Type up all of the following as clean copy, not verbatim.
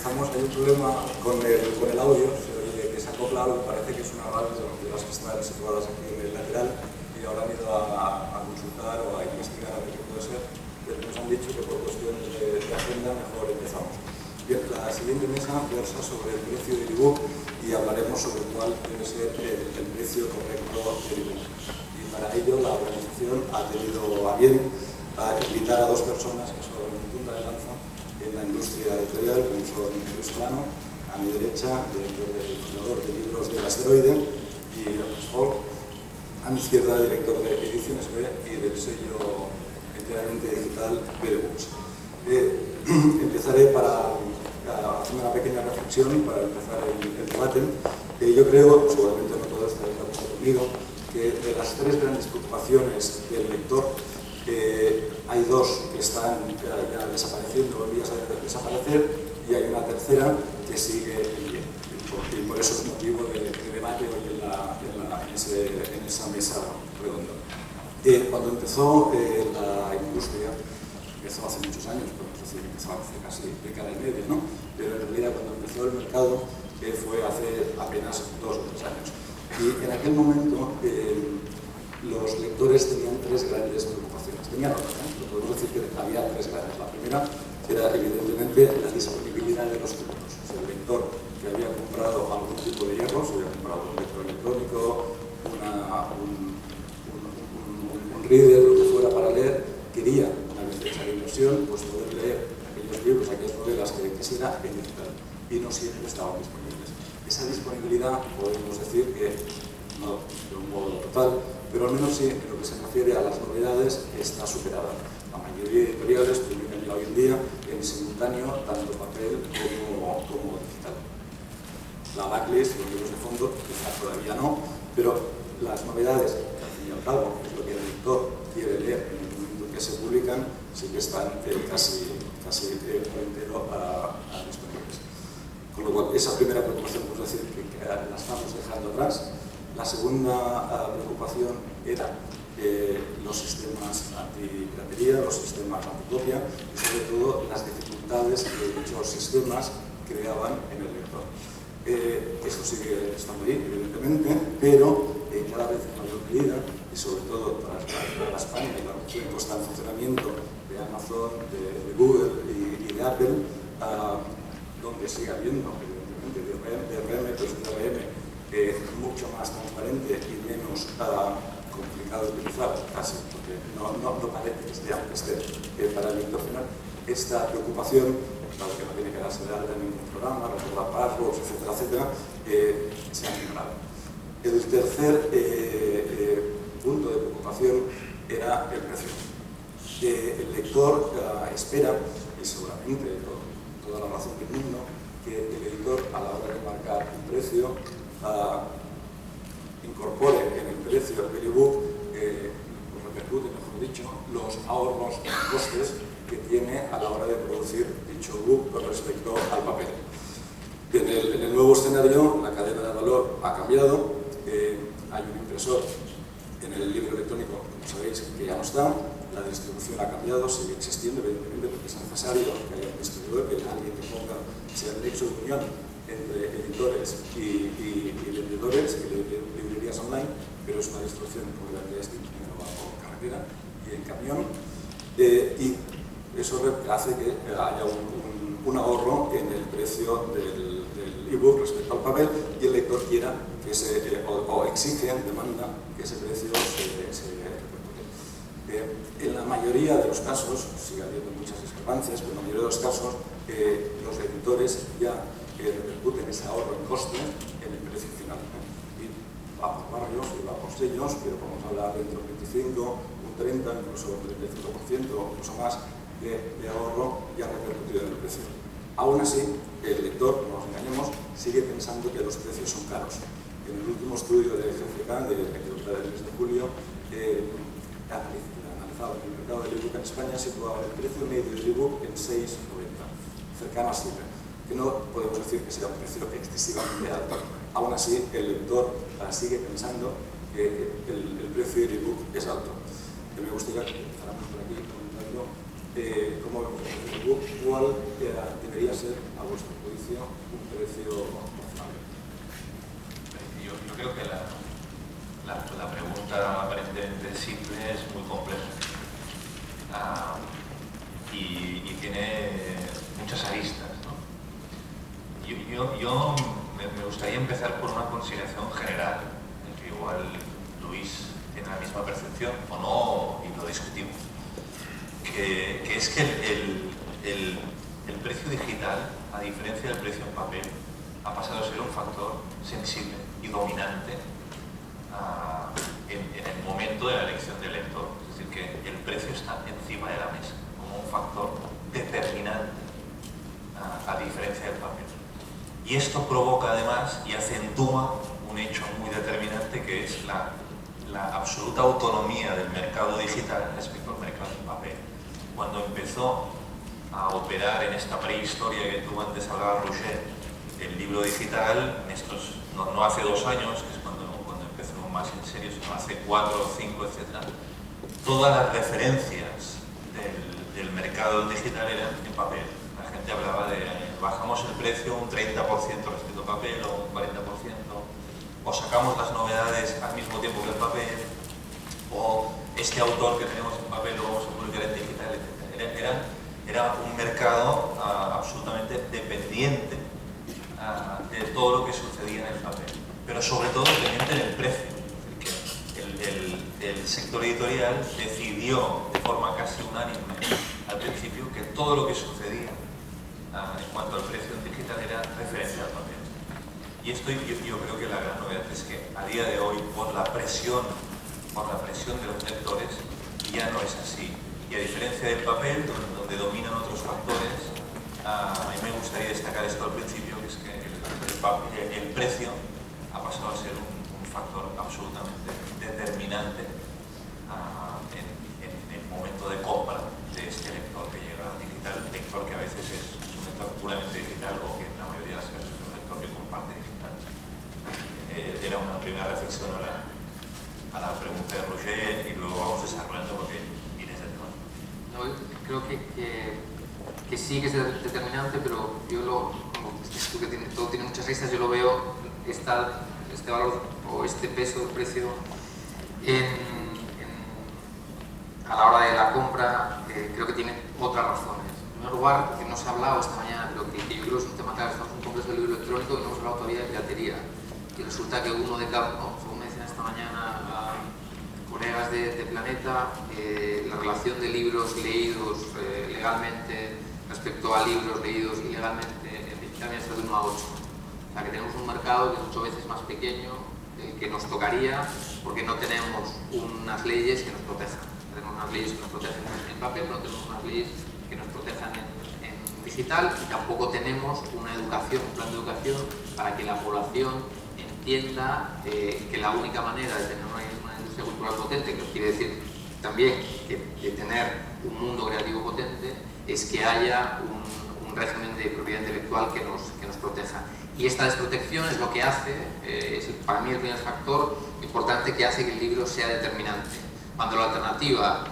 hay un problema con el audio, se oye que se acopla algo, parece que es una radio de las que están situadas aquí en el lateral y ahora han ido a consultar o a investigar a ver qué puede ser, pero nos han dicho que por cuestiones de agenda mejor empezamos. Bien, la siguiente mesa versa sobre el precio del ebook y hablaremos sobre cuál debe ser el precio correcto del ebook. Y para ello la organización ha tenido a bien invitar a dos personas que son punta de lanza en la industria editorial, como son Luis Plano, a mi derecha, director del fundador de libros del Asteroide, y Ernest Folk, a mi izquierda, director de Ediciones B y del sello enteramente digital BDBooks. Empezaré para hacer una pequeña reflexión y para empezar el debate. Yo creo, seguramente no todos estaréis de acuerdo conmigo, que de las tres grandes preocupaciones del lector, hay dos que están ya desapareciendo, en vías de desaparecer, y hay una tercera que sigue en pie. Y por eso es motivo de debate hoy en esa mesa redonda. Cuando empezó la industria, empezó hace muchos años, podemos decir, empezó hace casi década y media, ¿no? Pero en realidad cuando empezó el mercado fue hace apenas 2 o 3 años. Y en aquel momento los lectores tenían tres grandes preocupaciones. Tenían otras, pero podemos decir que había tres grandes. La primera era evidentemente la disponibilidad de los títulos. O sea, el lector que había comprado algún tipo de hierro, se había comprado un lector electrónico, un reader, lo que fuera para leer, quería, una vez hecha la inversión, pues poder leer aquellos libros, aquellas novelas que quisiera en digital. Y no siempre estaban disponibles. Esa disponibilidad, podemos decir que, no de un modo total, pero al menos sí, en lo que se refiere a las novedades, está superada. La mayoría de editoriales publican ya hoy en día en simultáneo tanto papel como digital. La backlist, los libros de fondo, quizás todavía no, pero las novedades, al fin y al cabo, es lo que el lector quiere leer en el momento en que se publican, sí que están casi por entero disponibles. Con lo cual, esa primera preocupación, podemos decir que la estamos dejando atrás. La segunda preocupación era los sistemas antipiratería, los sistemas anticopia y sobre todo las dificultades que dichos sistemas creaban en el lector. Esto sigue estando ahí, evidentemente, pero cada vez en mayor medida, y sobre todo tras la España y la puesta en funcionamiento de Amazon, de Google y de Apple, donde sigue habiendo, evidentemente, DRM, pero es un DRM mucho más transparente y menos complicado de utilizar, casi, porque no parece que esté para el lector final. Esta preocupación, claro que no tiene que darse de alta en ningún programa, recordar passwords, etcétera, se han ignorado. El tercer punto de preocupación era el precio. El lector espera, y seguramente toda la razón del mundo, que el editor a la hora de marcar un precio incorpore en el precio del ebook, repercute, mejor dicho, los ahorros en costes que tiene a la hora de producir dicho ebook con respecto al papel. En el nuevo escenario, la cadena de valor ha cambiado, hay un impresor en el libro electrónico, como sabéis, que ya no está, la distribución ha cambiado, sigue existiendo, evidentemente, porque es necesario que haya un distribuidor, que alguien que ponga, sea el nexo de unión entre editores y vendedores y librerías online, pero es una distribución por grande primero va por carretera y en camión, y eso hace que haya un ahorro en el precio del ebook respecto al papel y el lector quiera que o exige, demanda que ese precio se repercute. En la mayoría de los casos, sigue habiendo muchas discrepancias, pero en la mayoría de los casos los editores ya repercuten ese ahorro en coste en el precio final. Y va por barrios y va por sellos, pero podemos hablar de entre un 25, un 30, incluso un 35% o incluso más de ahorro ya repercutido en el precio. Aún así, el lector, no nos engañemos, sigue pensando que los precios son caros. En el último estudio de GfK, del mes de julio, analizado en el mercado del ebook en España, situaba el precio medio del ebook en 6,90, cercano a 7. Que no podemos decir que sea un precio excesivamente alto. Aún así, el lector sigue pensando que el precio del ebook es alto. Me gustaría que empezáramos por aquí comentando ¿cómo vemos el precio? ¿Cuál debería ser, a vuestro juicio, un precio razonable? Yo creo que la pregunta aparentemente simple es muy compleja y tiene muchas aristas, ¿no? Yo me gustaría empezar por una consideración general, en que igual Luis tiene la misma percepción o no, y lo discutimos, que es que el precio digital, a diferencia del precio en papel, ha pasado a ser un factor sensible y dominante en el momento de la elección del lector. Es decir, que el precio está encima de la mesa como un factor determinante a diferencia del papel. Y esto provoca además y acentúa un hecho muy determinante, que es la absoluta autonomía del mercado digital respecto al mercado en papel. Cuando empezó a operar en esta prehistoria que tú antes hablabas, Roger, el libro digital, no hace 2 años, que es cuando empezó más en serio, sino hace 4 o 5, etc., todas las referencias del mercado digital eran en papel. La gente hablaba de bajamos el precio un 30% respecto al papel o un 40%, o sacamos las novedades al mismo tiempo que el papel, o este autor que tenemos en papel lo vamos a publicar en digital, etc. Era un mercado absolutamente dependiente de todo lo que sucedía en el papel, pero sobre todo dependiente del precio. El sector editorial decidió de forma casi unánime al principio que todo lo que sucedía en cuanto al precio en digital era referencia al papel. Y esto yo creo que la gran novedad es que a día de hoy, por la presión de los lectores, ya no es así. Y a diferencia del papel, donde dominan otros factores, a mí me gustaría destacar esto al principio, que es que el precio ha pasado a ser un factor absolutamente determinante en el momento de compra de este lector que llega digital, lector que a veces es un lector puramente digital o que en la mayoría de las casos es un lector que comparte digital. Era una primera reflexión a la pregunta de Roger y luego vamos desarrollando porque viene ese tema. No, creo que sí que es determinante, pero yo como dices tú que todo tiene muchas aristas, yo lo veo este valor o este peso del precio a la hora de la compra. Creo que tiene otras razones. En primer lugar, que no se ha hablado esta mañana, pero que yo creo que es un tema clave. Estamos en un congreso de libro electrónico y no hemos hablado todavía de piratería. Y resulta que uno de cada, según me decían esta mañana colegas de Planeta, la relación de libros leídos legalmente respecto a libros leídos ilegalmente en digital está de 1 a 8. O sea que tenemos un mercado que es 8 veces más pequeño que nos tocaría, porque no tenemos unas leyes que nos protejan. Tenemos unas leyes que nos protegen en papel, pero no tenemos unas leyes que nos protejan en digital, y tampoco tenemos una educación, un plan de educación para que la población entienda que la única manera de tener una industria cultural potente, que quiere decir también que tener un mundo creativo potente, es que haya un régimen de propiedad intelectual que nos proteja. Y esta desprotección es lo que hace, es para mí el primer factor importante que hace que el libro sea determinante. Cuando la alternativa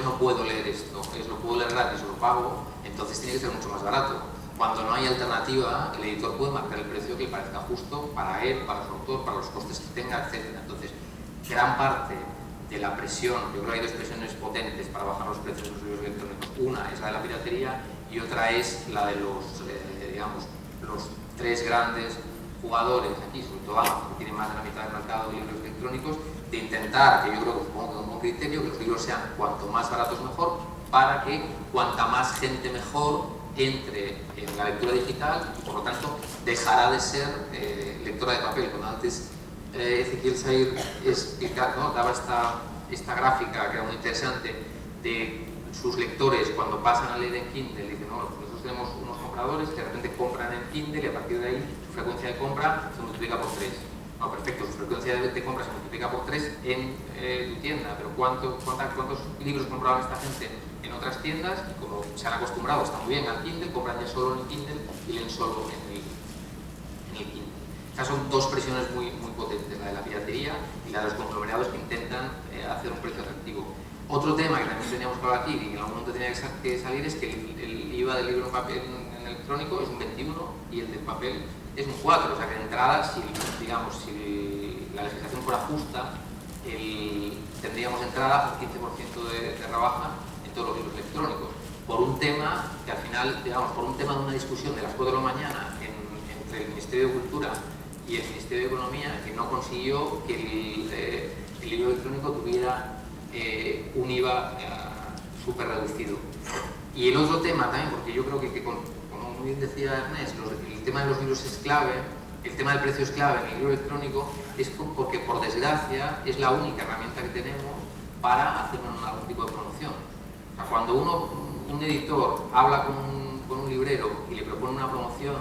no puedo leer esto, es lo puedo leer gratis o lo pago, entonces tiene que ser mucho más barato. Cuando no hay alternativa, el editor puede marcar el precio que le parezca justo para él, para su autor, para los costes que tenga, etc. Entonces, gran parte de la presión, yo creo que hay 2 presiones potentes para bajar los precios de los libros electrónicos. Una es la de la piratería y otra es la de los 3 grandes jugadores aquí, sobre todo Amazon, que tiene más de la mitad del mercado de libros electrónicos, de intentar, que yo creo que supongo que es un buen criterio, que los libros sean cuanto más baratos mejor, para que cuanta más gente mejor entre en la lectura digital y por lo tanto dejará de ser lectora de papel. Cuando antes Ezequiel Sair daba esta gráfica que era muy interesante de sus lectores cuando pasan a leer en Kindle, y dicen, no, nosotros tenemos unos compradores que de repente compran en Kindle y a partir de ahí su frecuencia de compra se multiplica por 3. No, perfecto, su frecuencia de compra se multiplica por 3 en tu tienda, pero ¿cuántos libros compraban esta gente en otras tiendas? Y como se han acostumbrado, está muy bien al Kindle, compran ya solo en el Kindle y leen solo en el Kindle. Estas son 2 presiones muy potentes, la de la piratería y la de los conglomerados que intentan hacer un precio atractivo. Otro tema que también teníamos que hablar aquí y que en algún momento tenía que salir es que el IVA del libro en papel en electrónico es un 21 y el del papel es un 4, o sea que de entrada, si la legislación fuera justa, tendríamos de entrada un 15% de rebaja en todos los libros electrónicos, por un tema que al final, digamos, por un tema de una discusión de las 4 de la mañana entre el Ministerio de Cultura y el Ministerio de Economía, que no consiguió que el libro electrónico tuviera un IVA súper reducido. Y el otro tema también, porque yo creo que como muy bien decía Ernest, el tema de los libros es clave, el tema del precio es clave en el libro electrónico, es porque por desgracia es la única herramienta que tenemos para hacer algún tipo de promoción. O sea, cuando un editor habla con un librero y le propone una promoción,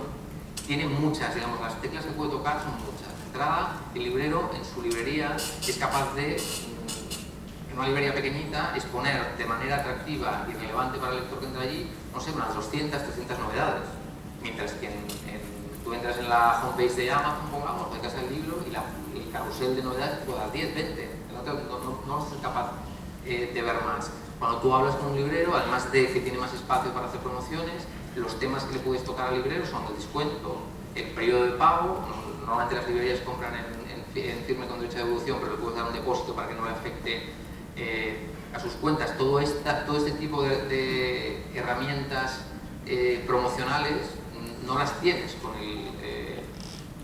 tiene muchas, digamos, las teclas que puede tocar son muchas. De entrada, el librero en su librería es capaz de, en una librería pequeñita, exponer de manera atractiva y relevante para el lector que entra allí, no sé, unas 200, 300 novedades. Mientras que tú entras en la homepage de Amazon, pongamos, metes el libro y el carrusel de novedades te puede dar 10, 20. No es capaz de ver más. Cuando tú hablas con un librero, además de que tiene más espacio para hacer promociones, los temas que le puedes tocar al librero son el descuento, el periodo de pago. Normalmente las librerías compran en firme con derecho de devolución, pero le puedes dar un depósito para que no le afecte a sus cuentas. Todo este tipo de herramientas promocionales no las tienes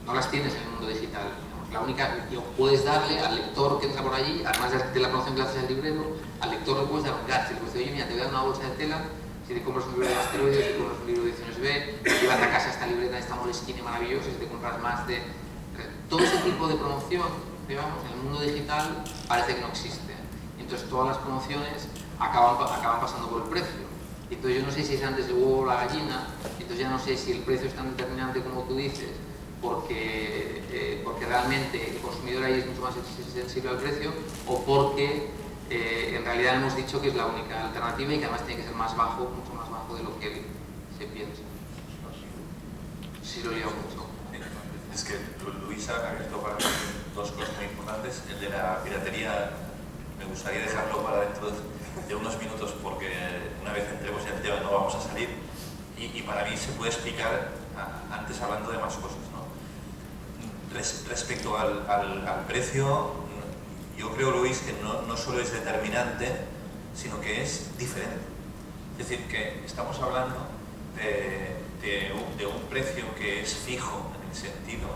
no las tienes en el mundo digital. La única que puedes darle al lector que entra por allí, además de la promoción que haces al librero, al lector le puedes dar un gadget. Le puedes decir, oye, mira, te voy a dar una bolsa de tela si te compras un libro de asteroides, si te compras un libro de ediciones B, llévate a casa esta libreta, esta Moleskine maravillosa, si te compras más de... Todo ese tipo de promoción, digamos, en el mundo digital parece que no existe. Entonces todas las promociones acaban pasando por el precio. Entonces yo no sé si es antes el huevo o la gallina, entonces ya no sé si el precio es tan determinante como tú dices, porque realmente el consumidor ahí es mucho más sensible al precio, o porque en realidad hemos dicho que es la única alternativa y que además tiene que ser más bajo, mucho más bajo de lo que se piensa. Sí lo llevo mucho. Es que Luisa ha abierto para mí dos cosas muy importantes. El de la piratería me gustaría dejarlo para dentro de unos minutos, porque una vez entremos en el tema no vamos a salir, y para mí se puede explicar antes hablando de más cosas, ¿no? Respecto al precio, yo creo, Luis, que no solo es determinante, sino que es diferente. Es decir, que estamos hablando de un precio que es fijo, en el sentido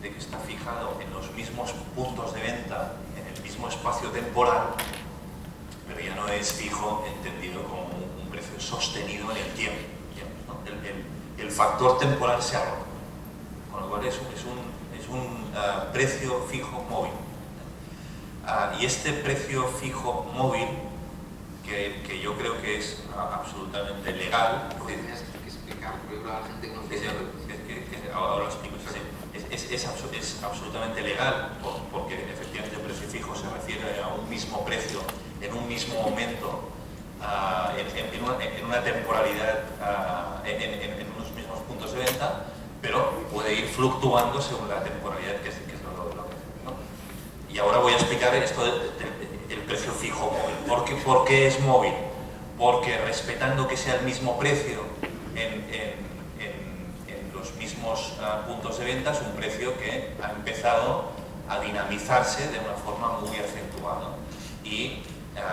de que está fijado en los mismos puntos de venta, en el mismo espacio temporal, pero ya no es fijo entendido como un precio sostenido en el tiempo, ¿no? El factor temporal se ha roto, con lo cual es un precio fijo móvil. Y este precio fijo móvil, que yo creo que es absolutamente legal. Tienes que explicar, porque la gente que no entiende. Ahora lo explico. Es absolutamente legal, porque efectivamente el precio fijo se refiere a un mismo precio en un mismo momento, en una temporalidad, en unos mismos puntos de venta, pero puede ir fluctuando según la temporalidad que es lo que hace, ¿no? Y ahora voy a explicar esto del precio fijo móvil. ¿Por qué es móvil? Porque respetando que sea el mismo precio en los mismos puntos de venta, es un precio que ha empezado a dinamizarse de una forma muy acentuada. Y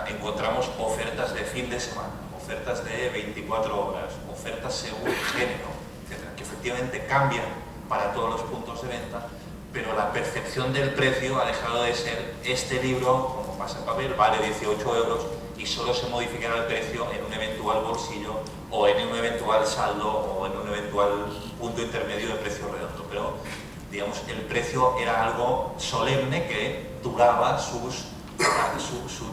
encontramos ofertas de fin de semana, ofertas de 24 horas, ofertas según género, etc., que efectivamente cambian para todos los puntos de venta, pero la percepción del precio ha dejado de ser este libro, como pasa en papel, vale 18 € y solo se modificará el precio en un eventual bolsillo o en un eventual saldo o en un eventual punto intermedio de precio redondo. Pero, digamos, el precio era algo solemne que duraba su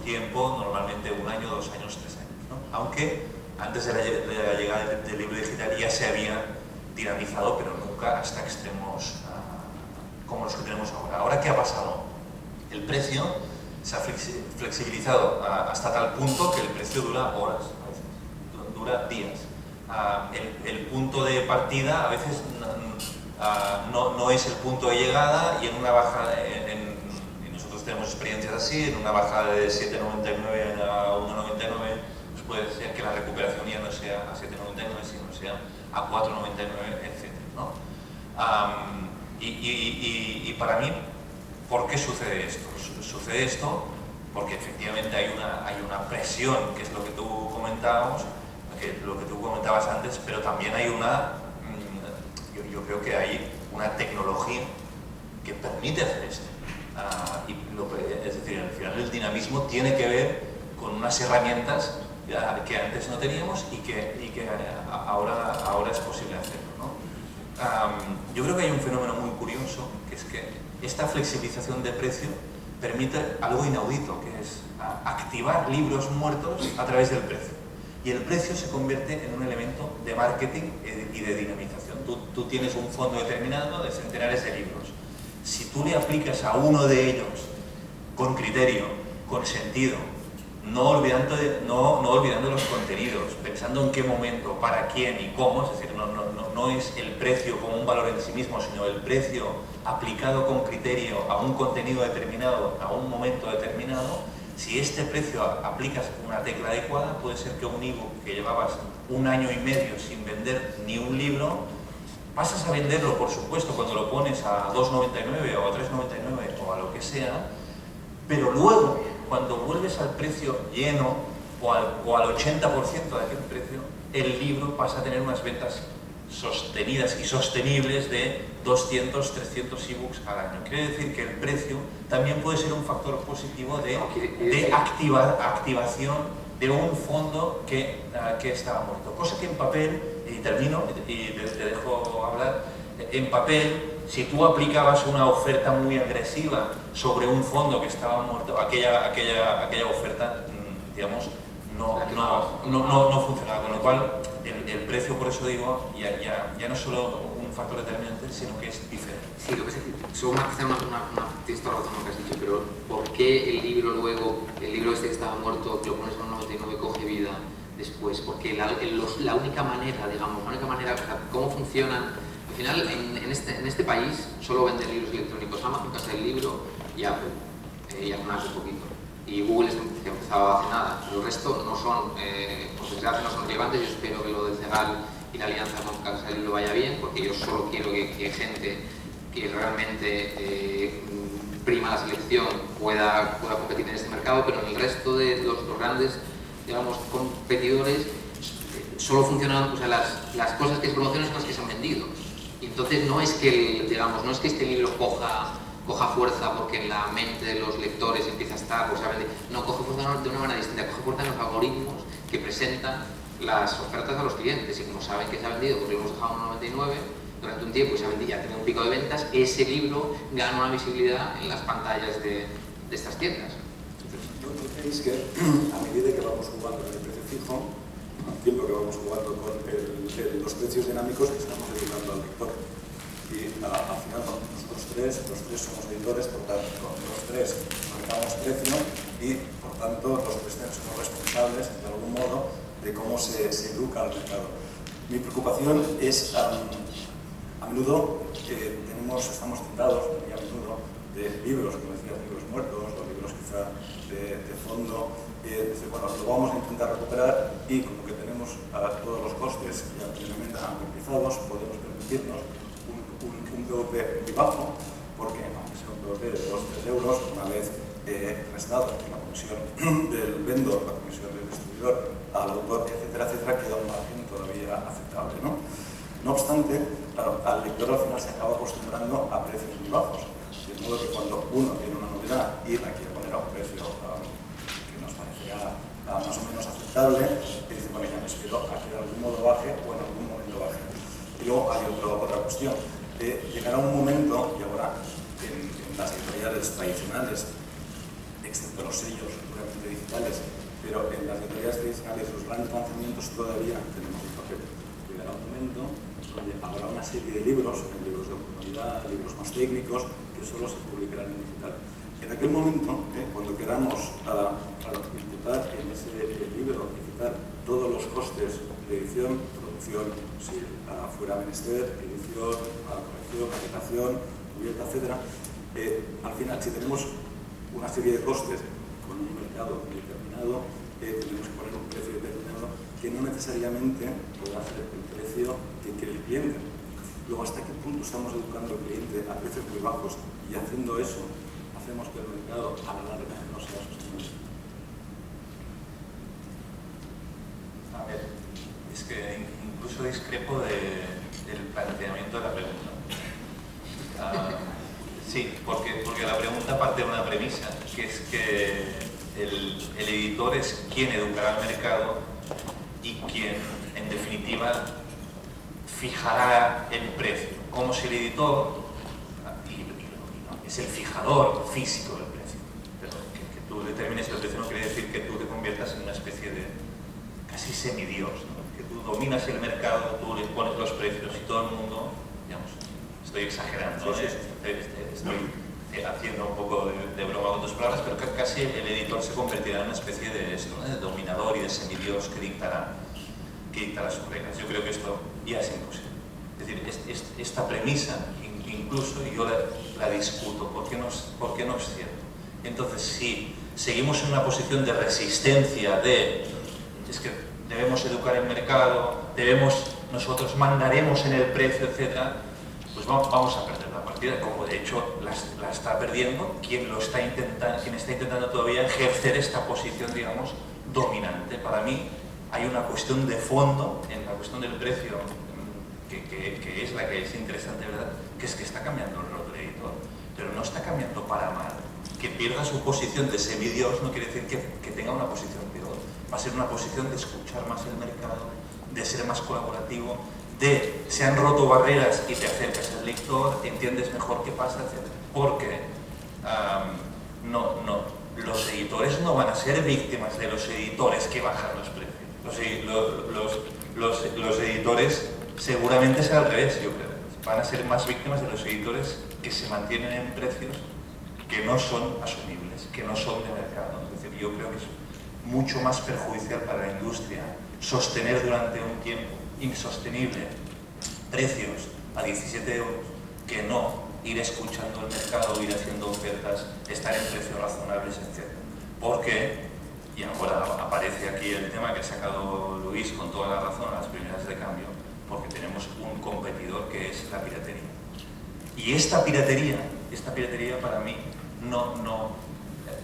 tiempo, normalmente 1 año, 2 años, 3 años, ¿no? Aunque antes de la llegada del libro digital ya se había dinamizado, pero nunca hasta extremos como los que tenemos ahora. ¿Ahora qué ha pasado? El precio se ha flexibilizado hasta tal punto que el precio dura horas, a veces, dura días. El punto de partida a veces no es el punto de llegada, y en una bajada, y nosotros tenemos experiencias así, en una bajada de 7,99 a 1,99, pues puede ser que la recuperación ya no sea a 7,99, sino sea a 4,99, etc., ¿no? Y para mí, ¿por qué sucede esto? Sucede esto porque efectivamente hay una presión, que es lo que tú comentabas antes, pero también hay yo creo que hay una tecnología que permite hacer esto. Es decir, al final el dinamismo tiene que ver con unas herramientas que antes no teníamos y que ahora es posible hacerlo, ¿no? Yo creo que hay un fenómeno muy curioso, que es que esta flexibilización de precio permite algo inaudito, que es activar libros muertos a través del precio. Y el precio se convierte en un elemento de marketing y de dinamización. Tú tienes un fondo determinado de centenares de libros. Si tú le aplicas a uno de ellos con criterio, con sentido, no olvidando los contenidos, pensando en qué momento, para quién y cómo, es decir, no es el precio como un valor en sí mismo, sino el precio aplicado con criterio a un contenido determinado, a un momento determinado. Si este precio aplicas una tecla adecuada, puede ser que un ebook que llevabas 1 año y medio sin vender ni un libro, pasas a venderlo, por supuesto, cuando lo pones a 2,99 o a 3,99 o a lo que sea, pero luego, cuando vuelves al precio lleno o al 80% de aquel precio, el libro pasa a tener unas ventas sostenidas y sostenibles de 200, 300 ebooks al año. Quiere decir que el precio también puede ser un factor positivo de activación de un fondo que estaba muerto. Cosa que en papel, y termino y te dejo hablar, en papel, si tú aplicabas una oferta muy agresiva sobre un fondo que estaba muerto, aquella oferta, digamos, no funcionaba, con lo cual el precio, por eso digo, ya no es solo un factor determinante, sino que es diferente. Sí, lo que es tienes toda razón en lo que has dicho, pero ¿por qué el libro este que estaba muerto, que lo pones a 1,99, coge vida después? Porque la única manera, o sea, cómo funcionan, al final en este país solo venden libros electrónicos Amazon, Casa del Libro y Apple, y hace poquito. Y Google que empezaba hace nada. El resto no son, por desgracia no son relevantes. Yo espero que lo del CEGAL y la alianza con Casa del Libro vaya bien, porque yo solo quiero que gente que realmente prima la selección pueda competir en este mercado, pero en el resto de los grandes, digamos, competidores solo funcionan, o sea, las cosas que se promocionan son las que se han vendido. Y entonces no es que este libro coja fuerza porque en la mente de los lectores empieza a estar, no, coge fuerza de una manera distinta, coge fuerza en los algoritmos que presentan las ofertas a los clientes, y como saben que se ha vendido, porque lo hemos dejado a 1,99 durante un tiempo y se ha vendido, ya tiene un pico de ventas, ese libro gana una visibilidad en las pantallas de estas tiendas. ¿No creéis que a medida que vamos jugando con el precio fijo, al tiempo que vamos jugando con los precios dinámicos, estamos educando al lector? Y al final, los tres somos editores, por tanto, los tres marcamos precio y, por tanto, los tres somos responsables, de algún modo, de cómo se educa al mercado. Mi preocupación es, a menudo, estamos tentados, muy a menudo, de libros, como decías, libros muertos, o libros quizá de fondo. Bueno, lo vamos a intentar recuperar y, como que tenemos todos los costes ya plenamente amortizados, podemos permitirnos un PVP muy bajo, porque aunque sea un PVP de 2-3 euros, una vez restado la comisión del vendor, la comisión del distribuidor, al autor, etcétera, queda un margen todavía aceptable, ¿no? No obstante, claro, al lector al final se acaba acostumbrando a precios muy bajos, de modo que cuando uno tiene una novedad y la quiere poner a un precio que nos parecía más o menos aceptable, y dice, bueno, ya me espero a que de algún modo baje o en algún momento baje. Y luego hay otra cuestión. Llegará un momento, y ahora en las editoriales tradicionales, excepto los sellos puramente digitales, pero en las editoriales tradicionales los grandes lanzamientos todavía tenemos el papel. Llegará un momento donde habrá una serie de libros de oportunidad, libros más técnicos, que solo se publicarán en digital. En aquel momento, cuando queramos imputar en ese libro y quitar todos los costes de edición, producción, si fuera menester, edición, corrección, maquetación, cubierta, etc. Al final, si tenemos una serie de costes con un mercado determinado, tenemos que poner un precio determinado que no necesariamente podrá ser el precio que quiere el cliente. Luego, ¿hasta qué punto estamos educando al cliente a precios muy bajos y haciendo eso hacemos que el mercado a la larga no sea sostenible? A ver, es que incluso discrepo del planteamiento de la pregunta. Sí, porque la pregunta parte de una premisa, que es que el editor es quien educará al mercado y quien, en definitiva, fijará el precio. Como si el editor es el fijador físico del precio. Pero que tú determines el precio no quiere decir que tú te conviertas en una especie de casi semidios, ¿no? Que tú dominas el mercado, tú le pones los precios y todo el mundo, digamos, estoy exagerando, sí. Estoy haciendo un poco de broma con tus palabras, pero casi el editor se convertirá en una especie de, de dominador y de semidios que dictará sus reglas. Yo creo que esto ya es imposible. Es decir, esta premisa, incluso yo la discuto, ¿por qué no es cierto? Entonces, si seguimos en una posición de resistencia, es que debemos educar el mercado, nosotros mandaremos en el precio, etc., pues vamos a perder la partida, como de hecho la está perdiendo quien está intentando todavía ejercer esta posición, digamos, dominante. Para mí hay una cuestión de fondo en la cuestión del precio que es la que es interesante, ¿verdad? Que es que está cambiando el rol del editor, pero no está cambiando para mal. Que pierda su posición de semidios no quiere decir que tenga una posición peor. Va a ser una posición de escuchar más el mercado, de ser más colaborativo, se han roto barreras y te acercas al lector, entiendes mejor qué pasa, etc. Porque los editores no van a ser víctimas de los editores que bajan los precios. Los editores seguramente será al revés, yo creo. Van a ser más víctimas de los editores que se mantienen en precios que no son asumibles, que no son de mercado. Es decir, yo creo que es mucho más perjudicial para la industria sostener durante un tiempo insostenible precios a 17 euros que no ir escuchando el mercado, ir haciendo ofertas, estar en precios razonables, etc. Porque, y ahora aparece aquí el tema que ha sacado Luis con toda la razón a las primeras de cambio, porque tenemos un competidor que es la piratería. Y esta piratería para mí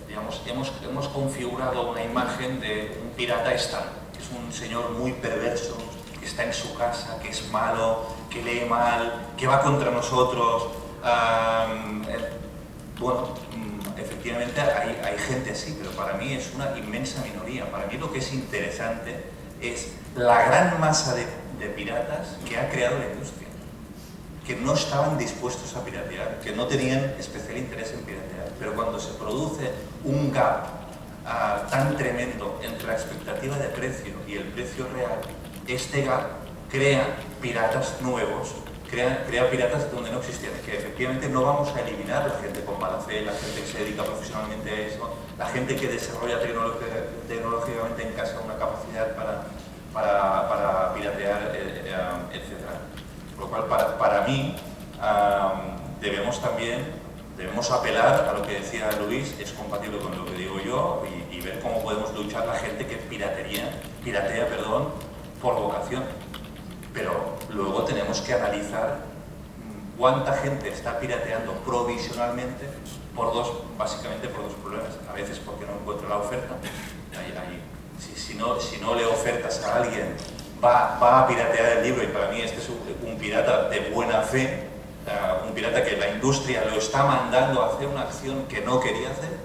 digamos, hemos configurado una imagen de un pirata stand, que es un señor muy perverso, que está en su casa, que es malo, que lee mal, que va contra nosotros. Bueno, efectivamente hay gente así, pero para mí es una inmensa minoría. Para mí lo que es interesante es la gran masa de piratas que ha creado la industria, que no estaban dispuestos a piratear, que no tenían especial interés en piratear, pero cuando se produce un gap tan tremendo entre la expectativa de precio y el precio real, este gap crea piratas nuevos, crea piratas donde no existían, que efectivamente no vamos a eliminar la gente con mala fe, la gente que se dedica profesionalmente a eso, la gente que desarrolla tecnológicamente en casa una capacidad para piratear, etc. Por lo cual, para mí, debemos apelar a lo que decía Luis, es compatible con lo que digo yo, y ver cómo podemos luchar la gente que piratea por vocación. Pero luego tenemos que analizar cuánta gente está pirateando provisionalmente básicamente por dos problemas. A veces porque no encuentra la oferta. Si no le ofertas a alguien, va a piratear el libro, y para mí este es un pirata de buena fe, un pirata que la industria lo está mandando a hacer una acción que no quería hacer.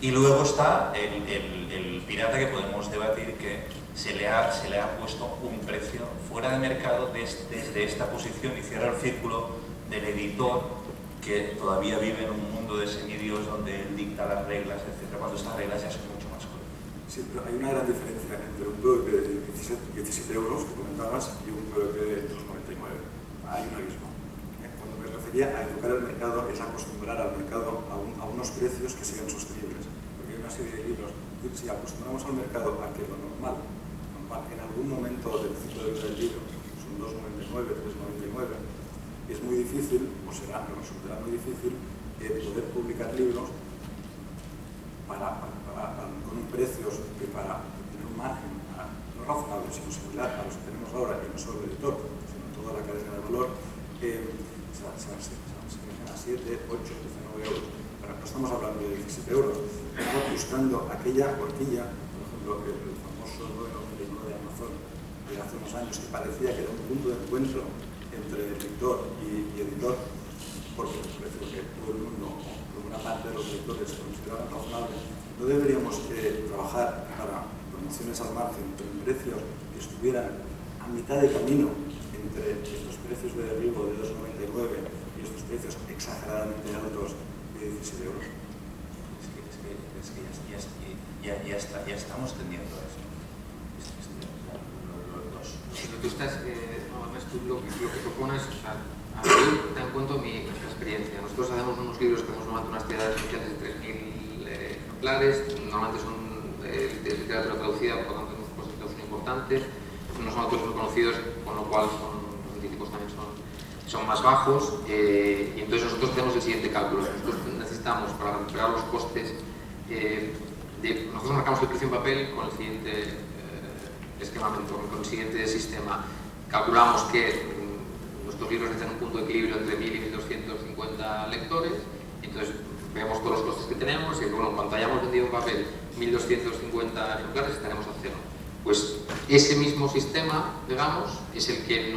Y luego está el pirata que podemos debatir, que se le ha puesto un precio fuera de mercado desde esta posición, y cierra el círculo del editor que todavía vive en un mundo de semidios donde él dicta las reglas, etc., cuando estas reglas ya son mucho más claras. Sí, pero hay una gran diferencia entre un PVP de 17 euros que comentabas y un PVP de 2,99. Hay un abismo. Cuando me refería a educar el mercado es acostumbrar al mercado a unos precios que sean sostenibles. Porque hay una serie de libros. Si acostumbramos al mercado a que lo normal en algún momento del ciclo de vida del libro son 2,99, 3,99, es muy difícil, o resultará muy difícil, poder publicar libros con precios que para tener un margen no razonable, sino similar a los que tenemos ahora, y no solo el editor, sino toda la cadena de valor, se manejan a 7, 8, 19 euros. Pero no estamos hablando de 17 euros, estamos buscando aquella horquilla, por ejemplo, el famoso 9,99 de Amazon de hace unos años, que parecía que era un punto de encuentro entre lector y editor, porque el precio que todo el mundo, por una parte de los lectores, consideraban razonable. No deberíamos trabajar para promociones al margen, pero en precios que estuvieran a mitad de camino entre estos precios de derribo de 2,99 y estos precios exageradamente altos de 17 euros. Ya estamos tendiendo a eso. Tú estás, lo que propones, a mí ten en cuenta nuestra experiencia. Nosotros hacemos unos libros que hemos tomado unas tiradas iniciales de 3.000 ejemplares, normalmente son de literatura traducida, por lo tanto unos costes de traducción importantes, no son autores muy conocidos, con lo cual los científicos también son más bajos, y entonces nosotros hacemos el siguiente cálculo. Nosotros necesitamos, para recuperar los costes, nosotros marcamos el precio en papel con el siguiente esquema, con el siguiente sistema. Calculamos que nuestros libros necesitan un punto de equilibrio entre 1.000 y 1.250 lectores, y entonces vemos todos los costes que tenemos y bueno, cuando hayamos vendido en papel 1.250 ejemplares estaremos a cero. Pues ese mismo sistema, digamos, es el que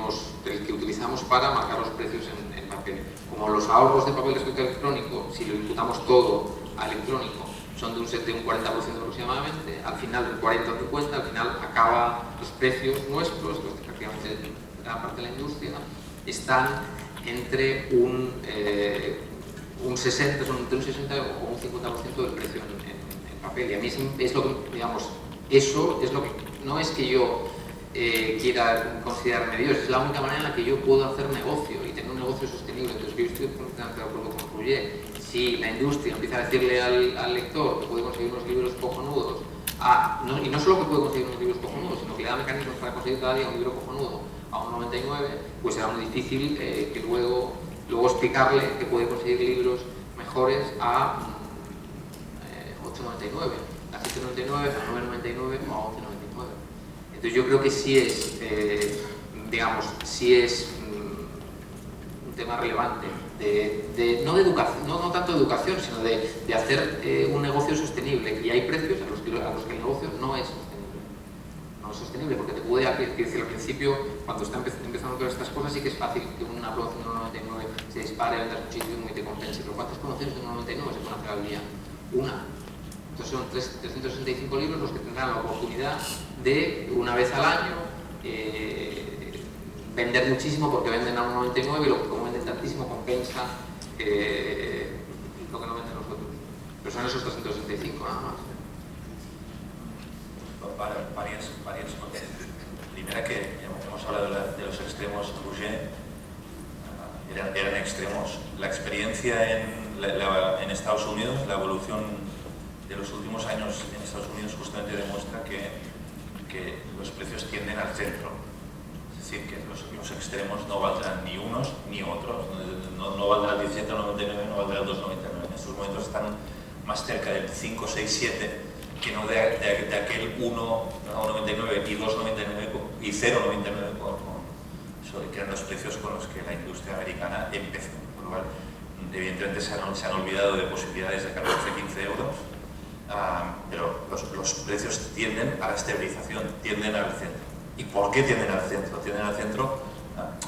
utilizamos para marcar los precios en papel. Como los ahorros de papel respecto al electrónico, si lo imputamos todo a electrónico, son de un 40% aproximadamente, al final del 40 o 50, al final los precios nuestros, los de prácticamente gran parte de la industria, están entre un 60 o un 50% del precio en papel. Y a mí es lo que, digamos, eso es lo que, no es que yo quiera considerarme Dios, es la única manera en la que yo puedo hacer negocio y tener un negocio sostenible. Entonces yo estoy completamente de acuerdo con Roger. Si la industria empieza a decirle al lector que puede conseguir unos libros cojonudos, y no solo que puede conseguir unos libros cojonudos, sino que le da mecanismos para conseguir cada día un libro cojonudo a un 99, pues será muy difícil que luego explicarle que puede conseguir libros mejores a 8,99, a 7,99, a 9,99 o a 11,99. Entonces yo creo que sí es, un tema relevante no de educación, no tanto de educación, sino de hacer un negocio sostenible. Y hay precios a los que el negocio no es sostenible. No es sostenible porque te puede decir al principio, cuando está empezando todas estas cosas, sí que es fácil que una promoción de 1,99 se dispare, vendas muchísimo y te compense. Pero ¿cuántas promociones de 1,99 se pueden hacer al día? Una. Entonces son 365 libros los que tendrán la oportunidad de, una vez al año, vender muchísimo porque venden a 1,99 y lo que como venden tantísimo compensa lo que no venden los otros. Pero son esos 365 nada más. Varias cosas. Primera, que hemos hablado de los extremos. Roger, eran extremos. La experiencia en Estados Unidos, la evolución de los últimos años en Estados Unidos justamente demuestra que los precios tienden al centro. Es decir, que los extremos no valdrán ni unos ni otros. No valdrá el 17,99, no valdrá el 2,99. En estos momentos están más cerca del 5, 6, 7 que no de aquel 1,99 y 2,99 y 0,99 que eran los precios con los que la industria americana empezó. Por lo cual, evidentemente se han olvidado de posibilidades de 14, 15 euros, pero los precios tienden a la estabilización, tienden al centro. ¿Y por qué tienden al centro? Tienden al centro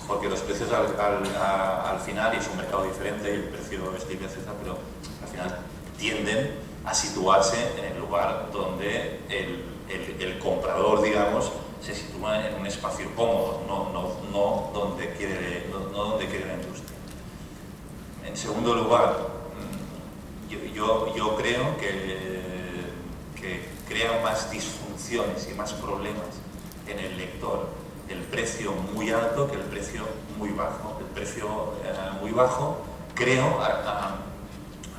porque los precios al final, y es un mercado diferente y el precio es libre, etc., pero al final tienden a situarse en el lugar donde el comprador, digamos, se sitúa en un espacio cómodo, no donde quiere la industria. En segundo lugar, yo creo que crea más disfunciones y más problemas en el lector el precio muy alto que el precio muy bajo. El precio muy bajo, creo,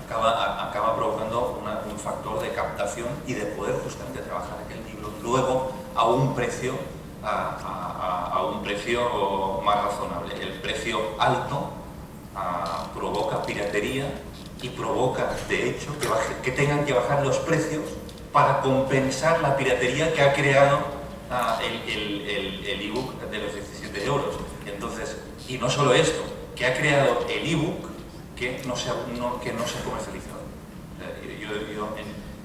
acaba provocando un factor de captación y de poder justamente trabajar aquel libro luego a un precio más razonable. El precio alto provoca piratería y provoca, de hecho, que tengan que bajar los precios para compensar la piratería que ha creado el ebook de los 17 euros. Entonces, y no solo esto, que ha creado el ebook que no se ha comercializado. Yo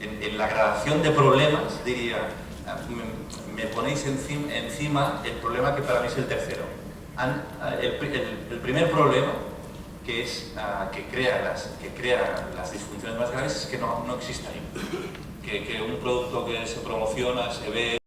en la gradación de problemas diría, me ponéis encima el problema que para mí es el tercero. El primer problema, que es que crea las disfunciones más graves, es que no exista ahí. Que un producto que se promociona, se ve